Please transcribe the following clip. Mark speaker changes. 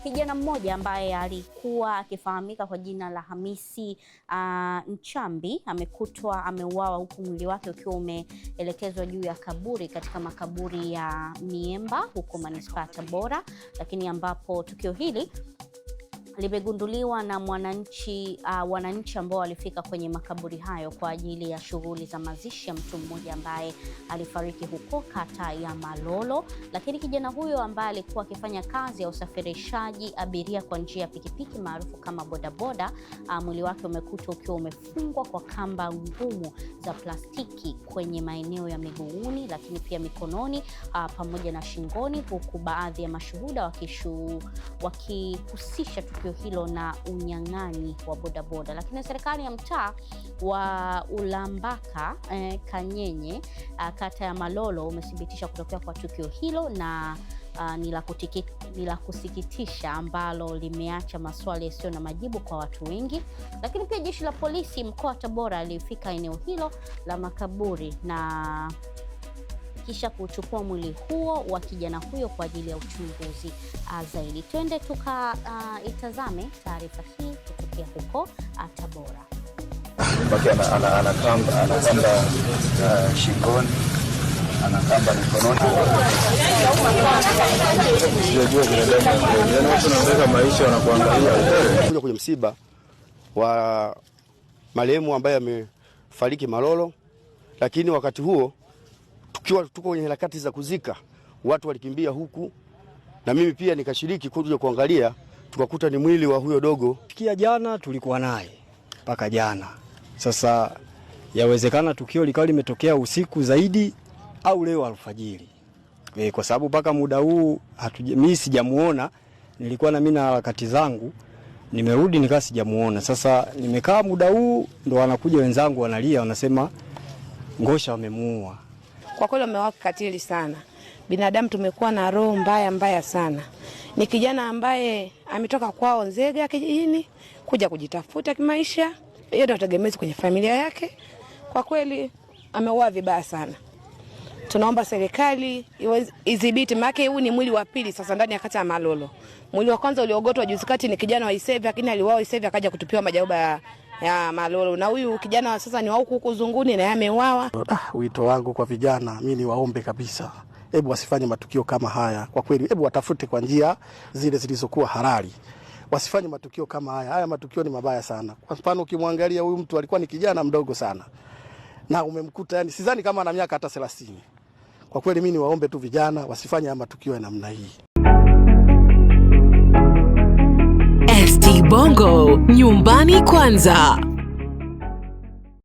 Speaker 1: Kijana mmoja ambaye alikuwa akifahamika kwa jina la Hamisi Nchambi amekutwa ameuawa huku mwili wake ukiwa umeelekezwa juu ya kaburi katika makaburi ya Miemba huko Manispaa ya Tabora, lakini ambapo tukio hili limegunduliwa na wananchi ambao walifika kwenye makaburi hayo kwa ajili ya shughuli za mazishi ya mtu mmoja ambaye alifariki huko kata ya Malolo. Lakini kijana huyo ambaye alikuwa akifanya kazi ya usafirishaji abiria kwa njia ya pikipiki maarufu kama bodaboda, mwili wake umekutwa ukiwa umefungwa kwa kamba ngumu za plastiki kwenye maeneo ya miguuni, lakini pia mikononi pamoja na shingoni, huku baadhi ya mashuhuda wakihusisha hilo na unyang'anyi wa bodaboda. Lakini serikali ya mtaa wa Ulambaka Kanyenye kata ya Malolo umethibitisha kutokea kwa tukio hilo na ni la kusikitisha ambalo limeacha maswali yasiyo na majibu kwa watu wengi. Lakini pia jeshi la polisi mkoa wa Tabora lilifika eneo hilo la makaburi na kisha kuchukua mwili huo wa kijana huyo kwa ajili ya uchunguzi zaidi. Twende itazame taarifa hii kutokea huko Tabora.
Speaker 2: Ana kamba shingoni, ana kamba mikononi. Sijajua kuna maisha wanakuangalia
Speaker 3: kwenye msiba wa marehemu ambaye amefariki Malolo, lakini wakati huo tuko kwenye harakati za kuzika, watu walikimbia huku na mimi pia nikashiriki kuja kuangalia, tukakuta ni mwili wa huyo dogo.
Speaker 4: Fikia jana tulikuwa naye mpaka jana. Sasa yawezekana tukio likawa limetokea usiku zaidi au leo alfajiri. Kwa sababu mpaka muda huu mimi sijamuona, nilikuwa na mimi na harakati zangu, nimerudi nikaa sijamuona. Sasa nimekaa muda huu ndo wanakuja wenzangu wanalia, wanasema Ngosha wamemuua.
Speaker 5: Kwa kweli wameua kikatili sana. Binadamu tumekuwa na roho mbaya sana. Ni kijana ambaye ametoka kwao Nzega kijijini kuja kujitafuta kimaisha. Yeye ndo tegemezi kwenye familia yake. Kwa kweli ameua vibaya sana. Tunaomba serikali idhibiti, maana huu ni mwili wa pili sasa ndani ya kata ya Malolo. Mwili wa kwanza uliogotwa juzi kati ni kijana wa Isevi, lakini aliuawa Isevi akaja kutupiwa majaruba ya Malolo, na huyu kijana wa sasa ni wa huku Zunguni na ameuawa.
Speaker 6: Wito wangu kwa vijana, mimi ni waombe kabisa, hebu wasifanye matukio kama haya. Kwa kweli hebu watafute kwa njia zile zilizokuwa halali, wasifanye matukio kama haya. Haya matukio ni mabaya sana. Kwa mfano ukimwangalia huyu mtu alikuwa ni kijana mdogo sana na umemkuta, yani sidhani kama ana miaka hata 30. Kwa kweli mimi ni waombe tu vijana wasifanye haya matukio ya namna hii.
Speaker 7: ST Bongo, nyumbani kwanza.